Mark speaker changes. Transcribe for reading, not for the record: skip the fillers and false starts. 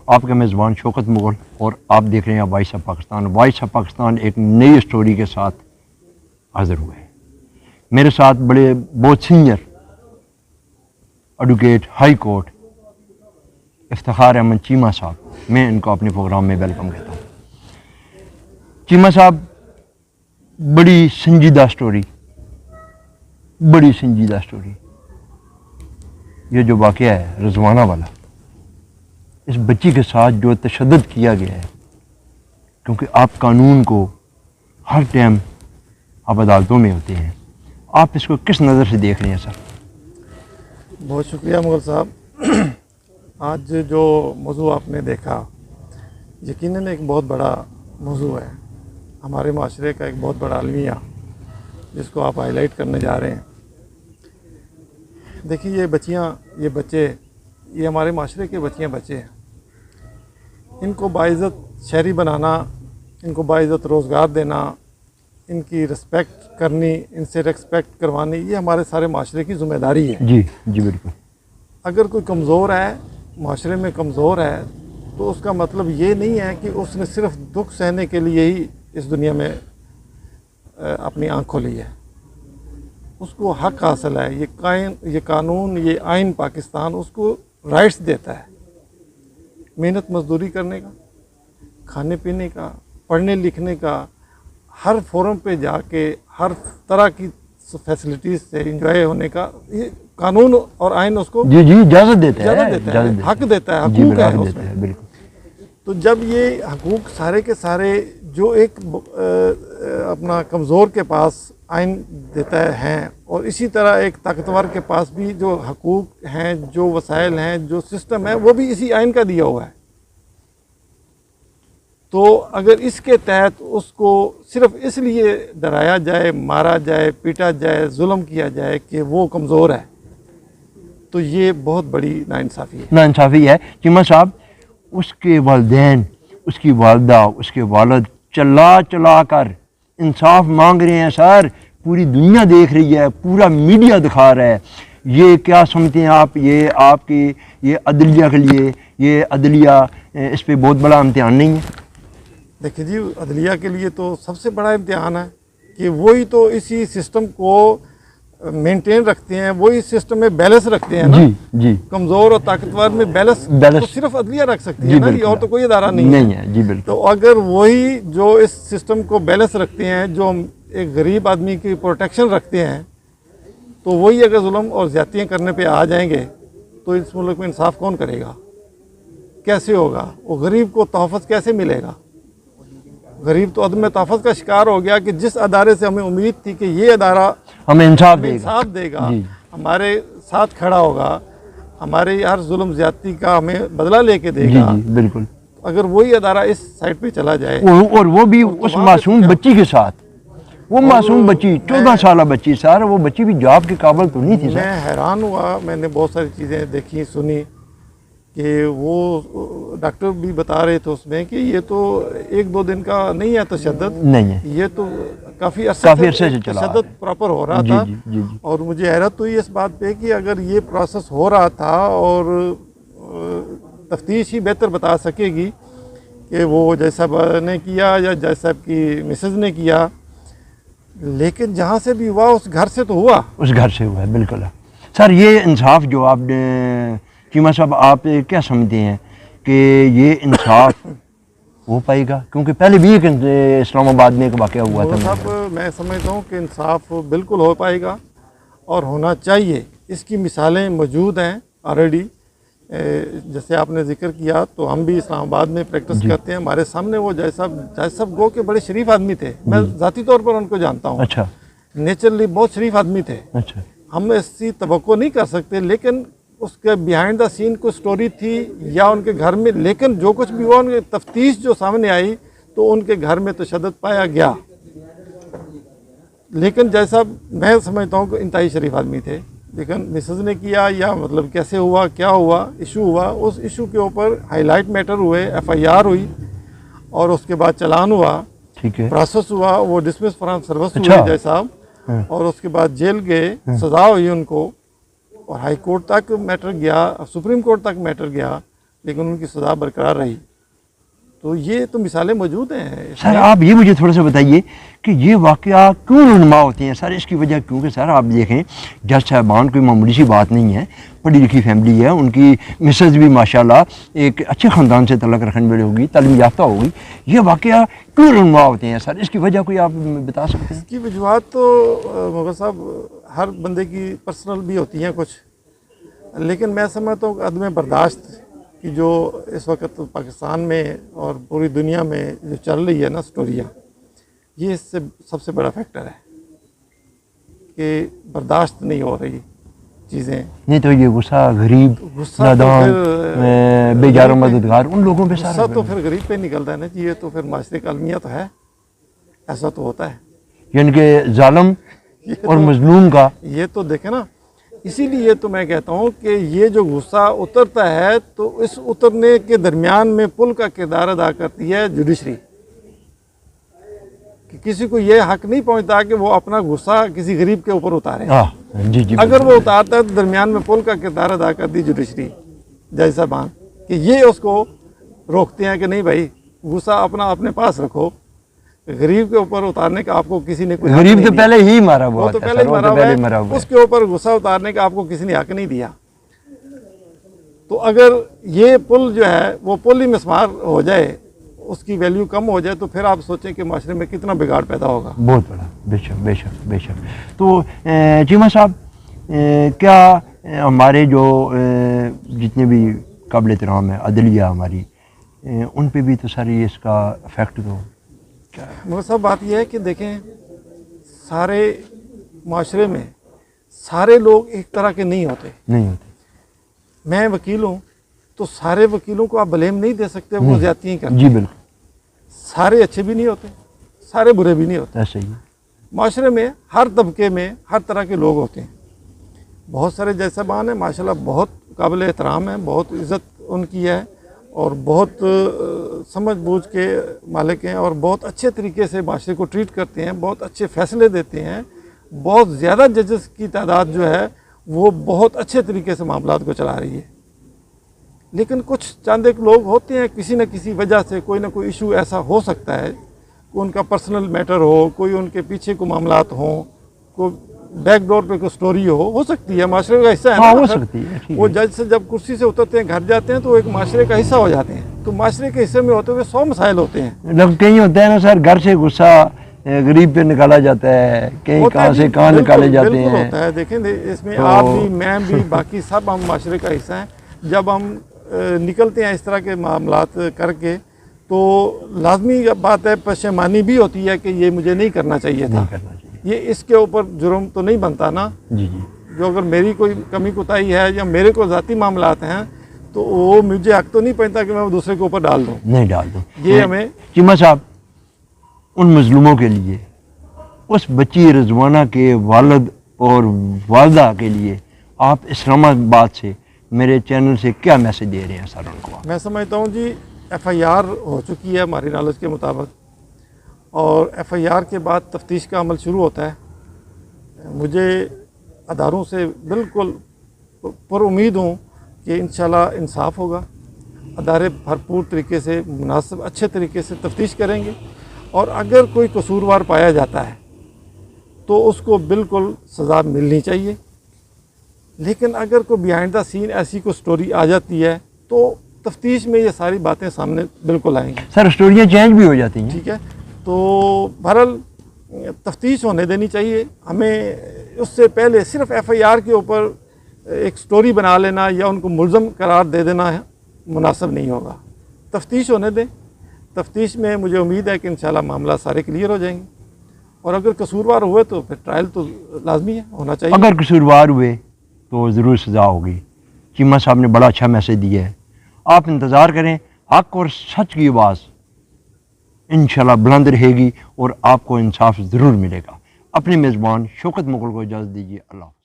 Speaker 1: آپ کے میزبان شوکت مغل اور آپ دیکھ رہے ہیں voice of Pakistan. Voice of Pakistan ایک نئی اسٹوری کے ساتھ حاضر ہوئے ہیں. میرے ساتھ بہت senior advocate high court Iftikhar Ahmed Cheema صاحب, میں ان کو اپنے پروگرام میں ویلکم کہتا ہوں. چیمہ صاحب, بڑی سنجیدہ اسٹوری, یہ جو واقعہ ہے رضوانہ والا, اس بچی کے ساتھ جو تشدد کیا گیا ہے, کیونکہ آپ قانون کو ہر ٹائم آپ عدالتوں میں ہوتے ہیں, آپ اس کو کس نظر سے دیکھ رہے ہیں سر؟
Speaker 2: بہت شکریہ مغل صاحب. آج جو موضوع آپ نے دیکھا یقیناً ایک بہت بڑا موضوع ہے, ہمارے معاشرے کا ایک بہت بڑا المیہ جس کو آپ ہائی لائٹ کرنے جا رہے ہیں. دیکھیے یہ بچیاں, یہ بچے, یہ ہمارے معاشرے کے بچے ہیں. ان کو باعزت شہری بنانا, ان کو باعزت روزگار دینا, ان کی رسپیکٹ کرنی, ان سے ریسپیکٹ کروانی, یہ ہمارے سارے معاشرے کی ذمہ داری ہے.
Speaker 1: جی بالکل.
Speaker 2: اگر کوئی کمزور ہے, معاشرے میں کمزور ہے, تو اس کا مطلب یہ نہیں ہے کہ اس نے صرف دکھ سہنے کے لیے ہی اس دنیا میں اپنی آنکھ کھولی ہے. اس کو حق حاصل ہے. یہ قانون, یہ آئین پاکستان اس کو رائٹس دیتا ہے محنت مزدوری کرنے کا, کھانے پینے کا, پڑھنے لکھنے کا, ہر فورم پہ جا کے ہر طرح کی فیسلٹیز سے انجوائے ہونے کا. یہ قانون اور آئین اس کو
Speaker 1: اجازت دیتا ہے,
Speaker 2: حق دیتا ہے, حقوق ہے اس میں. بالکل. تو جب یہ حقوق سارے کے سارے جو ایک اپنا کمزور کے پاس آئین دیتا ہے, اور اسی طرح ایک طاقتور کے پاس بھی جو حقوق ہیں, جو وسائل ہیں, جو سسٹم ہے, وہ بھی اسی آئین کا دیا ہوا ہے. تو اگر اس کے تحت اس کو صرف اس لیے ڈرایا جائے, مارا جائے, پیٹا جائے, ظلم کیا جائے کہ وہ کمزور ہے, تو یہ بہت بڑی ناانصافی ہے.
Speaker 1: چیمہ صاحب, اس کے والدین, اس کی والدہ, اس کے والد چلا کر انصاف مانگ رہے ہیں سر. پوری دنیا دیکھ رہی ہے, پورا میڈیا دکھا رہا ہے. یہ کیا سمجھتے ہیں آپ, یہ آپ کی یہ عدلیہ کے لیے, یہ عدلیہ اس پہ بہت بڑا امتحان نہیں ہے؟
Speaker 2: دیکھیے جی, عدلیہ کے لیے تو سب سے بڑا امتحان ہے کہ وہی تو اسی سسٹم کو مینٹین رکھتے ہیں, وہی سسٹم میں بیلنس رکھتے ہیں نا.
Speaker 1: جی.
Speaker 2: کمزور اور طاقتور میں بیلنس تو صرف عدلیہ رکھ سکتی ہے نا, اور تو کوئی ادارہ نہیں ہے.
Speaker 1: جی بالکل.
Speaker 2: تو اگر وہی جو اس سسٹم کو بیلنس رکھتے ہیں, جو ایک غریب آدمی کی پروٹیکشن رکھتے ہیں, تو وہی اگر ظلم اور زیادتیاں کرنے پہ آ جائیں گے تو اس ملک میں انصاف کون کرے گا, کیسے ہوگا؟ وہ غریب کو تحفظ کیسے ملے گا؟ غریب تو عدم تحفظ کا شکار ہو گیا کہ جس ادارے سے ہمیں امید تھی کہ یہ ادارہ
Speaker 1: ہمیں انصاف
Speaker 2: دے گا, ہمارے ساتھ کھڑا ہوگا, ہمارے ہر ظلم زیادتی کا ہمیں بدلہ لے کے دے گا.
Speaker 1: بالکل.
Speaker 2: اگر وہی ادارہ اس سائٹ پہ چلا جائے,
Speaker 1: اور وہ بھی اس معصوم بچی کے ساتھ, وہ معصوم بچی 14 سالہ بچی سر, وہ بچی بھی جاب کے قابل تو نہیں تھی.
Speaker 2: میں حیران ہوا, میں نے بہت ساری چیزیں دیکھی سنی کہ وہ ڈاکٹر بھی بتا رہے تھے اس میں کہ یہ تو 1-2 دن کا نہیں ہے تشدد,
Speaker 1: نہیں ہے,
Speaker 2: یہ تو کافی عرصے سے تشدد پراپر ہو رہا تھا. اور مجھے حیرت ہوئی اس بات پہ کہ اگر یہ پروسیس ہو رہا تھا, اور تفتیش ہی بہتر بتا سکے گی کہ وہ جج صاحب نے کیا یا جج صاحب کی مسز نے کیا, لیکن جہاں سے بھی ہوا اس گھر سے تو ہوا,
Speaker 1: اس گھر سے ہوا ہے. بالکل سر. یہ انصاف جو آپ نے, چیمہ صاحب آپ کیا سمجھتے ہیں کہ یہ انصاف ہو پائے گا؟ کیونکہ پہلے بھی ایک اسلام آباد میں ایک واقعہ ہوا تھا.
Speaker 2: صاحب میں سمجھتا ہوں کہ انصاف بالکل ہو پائے گا اور ہونا چاہیے. اس کی مثالیں موجود ہیں آلریڈی. جیسے آپ نے ذکر کیا تو ہم بھی اسلام آباد میں پریکٹس کرتے ہیں. ہمارے سامنے وہ جج صاحب گو کے بڑے شریف آدمی تھے, میں ذاتی طور پر ان کو جانتا ہوں.
Speaker 1: اچھا.
Speaker 2: نیچرلی بہت شریف آدمی تھے.
Speaker 1: اچھا.
Speaker 2: ہم ایسی توقع نہیں کر سکتے, لیکن اس کے بیہائنڈ دا سین کوئی سٹوری تھی یا ان کے گھر میں, لیکن جو کچھ بھی ہوا, ان کی تفتیش جو سامنے آئی تو ان کے گھر میں تشدد پایا گیا. لیکن جیسا میں سمجھتا ہوں کہ انتہائی شریف آدمی تھے, لیکن مسز نے کیا یا مطلب کیسے ہوا, کیا ہوا, ایشو ہوا, اس ایشو کے اوپر ہائی لائٹ میٹر ہوئے, FIR ہوئی, اور اس کے بعد چلان ہوا, پروسیس ہوا, وہ ڈسمس فرام سروس ہوئے جج صاحب, اور اس کے بعد جیل گئے, سزا ہوئی ان کو, اور ہائی کورٹ تک میٹر گیا, سپریم کورٹ تک میٹر گیا. لیکن ان کی سزا برقرار رہی. تو یہ تو مثالیں موجود ہیں.
Speaker 1: سر آپ یہ مجھے تھوڑا سا بتائیے کہ یہ واقعہ کیوں رونما ہوتے ہیں سر؟ اس کی وجہ کیونکہ سر آپ دیکھیں جج صاحبان کوئی معمولی سی بات نہیں ہے، پڑھی لکھی فیملی ہے، ان کی مسز بھی ماشاءاللہ ایک اچھے خاندان سے تعلق رکھنے والی ہوگی، تعلیم یافتہ ہوگی. یہ واقعہ کیوں رونما ہوتے ہیں سر؟ اس کی وجہ کوئی آپ بتا سکتے ہیں؟
Speaker 2: اس کی وجوہات تو مغل صاحب ہر بندے کی پرسنل بھی ہوتی ہیں کچھ، لیکن میں سمجھتا ہوں کہ عدم برداشت کی جو اس وقت پاکستان میں اور پوری دنیا میں جو چل رہی ہے نا سٹوریاں، یہ اس سے سب سے بڑا فیکٹر ہے کہ برداشت نہیں ہو رہی چیزیں.
Speaker 1: نہیں تو یہ غصہ غریب،
Speaker 2: غصہ
Speaker 1: نادان، بے جار و مددگار ان لوگوں پہ
Speaker 2: غصہ
Speaker 1: سارا
Speaker 2: تو پھر غریب پہ نکلتا ہے نا جی. یہ تو پھر معاشرے کا المیہ تو ہے، ایسا تو ہوتا ہے.
Speaker 1: یعنی کہ ظالم اور مظلوم کا
Speaker 2: یہ تو دیکھیں نا، اسی لیے تو میں کہتا ہوں کہ یہ جو غصہ اترتا ہے تو اس اترنے کے درمیان میں پل کا کردار ادا کرتی ہے جوڈیشری. کہ کسی کو یہ حق نہیں پہنچتا کہ وہ اپنا غصہ کسی غریب کے اوپر اتارے.
Speaker 1: جی جی
Speaker 2: اگر وہ اتارتا ہے تو درمیان میں پل کا کردار ادا کرتی جوڈیشری، جج صاحبان، کہ یہ اس کو روکتے ہیں کہ نہیں بھائی غصہ اپنا اپنے پاس رکھو. غریب کے اوپر اتارنے کا آپ کو کسی نے کوئی حق
Speaker 1: غریب
Speaker 2: نہیں
Speaker 1: تو
Speaker 2: دیا.
Speaker 1: پہلے ہی مارا ہوا
Speaker 2: وہ تو
Speaker 1: ہوتا ہے
Speaker 2: پہلے
Speaker 1: سر،
Speaker 2: ہی
Speaker 1: وہ تو
Speaker 2: مرا
Speaker 1: پہلے
Speaker 2: ہوا
Speaker 1: مرا
Speaker 2: ہے،
Speaker 1: ہوا
Speaker 2: اس کے اوپر غصہ اتارنے کا آپ کو کسی نے حق نہیں دیا. تو اگر یہ پل جو ہے وہ پل ہی مسمار ہو جائے، اس کی ویلیو کم ہو جائے، تو پھر آپ سوچیں کہ معاشرے میں کتنا بگاڑ پیدا ہوگا.
Speaker 1: بہت بڑا. بے شک بے شک بے شک. تو چیمہ صاحب کیا ہمارے جو جتنے بھی قابل احترام ہے عدلیہ ہماری، ان پہ بھی تو ساری اس کا افیکٹ تو کیا ہے؟
Speaker 2: مگر صاحب بات یہ ہے کہ دیکھیں سارے معاشرے میں سارے لوگ ایک طرح کے نہیں ہوتے.
Speaker 1: نہیں ہوتے.
Speaker 2: میں وکیل ہوں تو سارے وکیلوں کو آپ بلیم نہیں دے سکتے وہ زیادتیاں کرتے.
Speaker 1: جی بالکل.
Speaker 2: سارے اچھے بھی نہیں ہوتے، سارے برے بھی نہیں ہوتے.
Speaker 1: ایسا ہی.
Speaker 2: معاشرے میں ہر طبقے میں ہر طرح کے لوگ ہوتے ہیں. بہت سارے جج صاحبان ہیں ماشاءاللہ بہت قابل احترام ہیں، بہت عزت ان کی ہے اور بہت سمجھ بوجھ کے مالک ہیں اور بہت اچھے طریقے سے معاشرے کو ٹریٹ کرتے ہیں، بہت اچھے فیصلے دیتے ہیں. بہت زیادہ ججز کی تعداد جو ہے وہ بہت اچھے طریقے سے معاملات کو چلا رہی ہے. لیکن کچھ چند ایک لوگ ہوتے ہیں کسی نہ کسی وجہ سے کوئی نہ کوئی ایشو ایسا ہو سکتا ہے کہ ان کا پرسنل میٹر ہو، کوئی ان کے پیچھے کو معاملات ہوں، کوئی بیک ڈور پہ کوئی سٹوری ہو سکتی ہے. معاشرے کا حصہ ہے
Speaker 1: ہاں
Speaker 2: نا.
Speaker 1: ہو سکتی ہے.
Speaker 2: وہ جج سے جب کرسی سے اترتے ہیں گھر جاتے ہیں تو وہ ایک معاشرے کا حصہ ہو جاتے ہیں. تو معاشرے کے حصے میں ہوتے ہوئے 100 مسائل ہوتے ہیں.
Speaker 1: لوگ کہیں ہوتا ہے نا سر، گھر سے غصہ غریب پہ نکالا جاتا ہے، کہیں کہاں سے کہاں نکالے جاتے
Speaker 2: بالکل
Speaker 1: ہیں.
Speaker 2: ہوتا ہے. دیکھیں اس میں آپ بھی میں بھی باقی سب ہم معاشرے کا حصہ ہیں. جب ہم نکلتے ہیں اس طرح کے معاملات کر کے تو لازمی بات ہے پشیمانی بھی ہوتی ہے کہ یہ مجھے نہیں کرنا چاہیے تھا. یہ اس کے اوپر جرم تو نہیں بنتا نا.
Speaker 1: جی جی.
Speaker 2: جو اگر میری کوئی کمی کوتاہی ہے یا میرے کو ذاتی معاملات ہیں تو وہ مجھے حق تو نہیں پہنتا کہ میں وہ دوسرے کے اوپر ڈال دوں.
Speaker 1: نہیں ڈال دوں.
Speaker 2: یہ ہمیں
Speaker 1: چیمہ صاحب ان مظلوموں کے لیے، اس بچی رضوانہ کے والد اور والدہ کے لیے آپ اسلام آباد سے میرے چینل سے کیا میسج دے رہے ہیں سر ان کو؟
Speaker 2: میں سمجھتا ہوں جی FIR ہو چکی ہے ہماری نالج کے مطابق اور FIR کے بعد تفتیش کا عمل شروع ہوتا ہے. مجھے اداروں سے بالکل پر امید ہوں کہ انشاءاللہ انصاف ہوگا. ادارے بھرپور طریقے سے مناسب اچھے طریقے سے تفتیش کریں گے اور اگر کوئی قصوروار پایا جاتا ہے تو اس کو بالکل سزا ملنی چاہیے. لیکن اگر کوئی بیہائنڈ دا سین ایسی کوئی سٹوری آ جاتی ہے تو تفتیش میں یہ ساری باتیں سامنے بالکل آئیں گی.
Speaker 1: سر سٹوریاں چینج بھی ہو جاتی ہیں.
Speaker 2: ٹھیک ہے. تو بہرحال تفتیش ہونے دینی چاہیے. ہمیں اس سے پہلے صرف FIR کے اوپر ایک سٹوری بنا لینا یا ان کو ملزم قرار دے دینا مناسب نہیں ہوگا. تفتیش ہونے دیں. تفتیش میں مجھے امید ہے کہ انشاءاللہ معاملہ سارے کلیئر ہو جائیں گے اور اگر قصوروار ہوئے تو پھر ٹرائل تو لازمی ہے ہونا چاہیے.
Speaker 1: اگر قصوروار ہوئے تو ضرور سزا ہوگی. چیمہ صاحب نے بڑا اچھا میسج دیا ہے. آپ انتظار کریں، حق اور سچ کی آواز انشاءاللہ بلند رہے گی اور آپ کو انصاف ضرور ملے گا. اپنے میزبان شوکت مغل کو اجازت دیجیے. اللہ حافظ.